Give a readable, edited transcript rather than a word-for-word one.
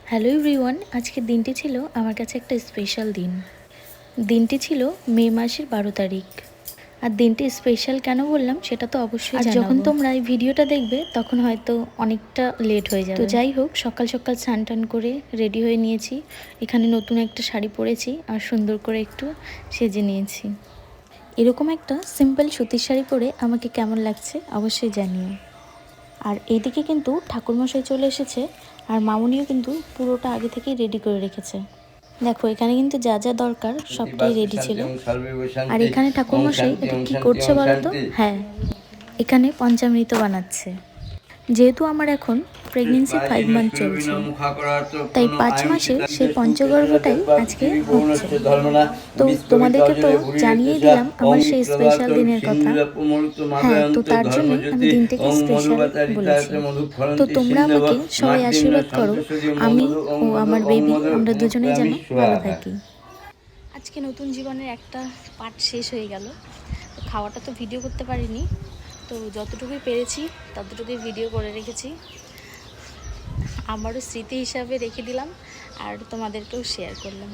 Hello everyone, আজকের দিনটি ছিল আমার কাছে একটা স্পেশাল দিন। দিনটি ছিল মে মাসের 12 তারিখ। আর দিনটি স্পেশাল কেন বললাম সেটা তো অবশ্যই জানাবো। যখন তোমরা এই ভিডিওটা দেখবে তখন হয়তো অনেকটা লেট হয়ে যাবে। তো যাই হোক, সকাল সকাল স্নান টান করে রেডি হয়ে নিয়েছি। এখানে নতুন একটা শাড়ি পরেছি আর সুন্দর করে একটু সেজে নিয়েছি। এরকম একটা সিম্পল সুতির শাড়ি পরে আমাকে কেমন লাগছে অবশ্যই জানিও। আর এইদিকে কিন্তু ঠাকুরমশাই চলে এসেছে, আর মামুনিও কিন্তু পুরোটা আগে থেকেই রেডি করে রেখেছে। দেখো, এখানে কিন্তু যা যা দরকার সবটাই রেডি ছিল। আর এখানে ঠাকুরমশাই এটা কি করছে বলো তো? হ্যাঁ, এখানে পঞ্চামৃত বানাচ্ছে। যেহেতু আমার এখন প্রেগনেন্সি 5 মান্থ চলছে, তাই 5 মাসের সেই পঞ্চগর্ভটাই আজকে হচ্ছে। তো তোমাদেরকে তো জানিয়ে দিলাম আমার সেই স্পেশাল দিনের কথা। হ্যাঁ, তো তার জন্যই আমি দিনটাকে স্পেশাল বলেছি। তো তোমরা আমাকে সবাই আশীর্বাদ করো, আমি ও আমার বেবি আমরা দুজনেই যেন ভালো থাকি। আজকে নতুন জীবনের একটা পার্ট শেষ হয়ে গেল। তো খাওয়াটা তো ভিডিও করতে পারিনি, তো যতটুকুই পেরেছি ততটুকুই ভিডিও করে রেখেছি। আমারও স্মৃতি হিসাবে রেখে দিলাম আর তোমাদেরকেও শেয়ার করলাম।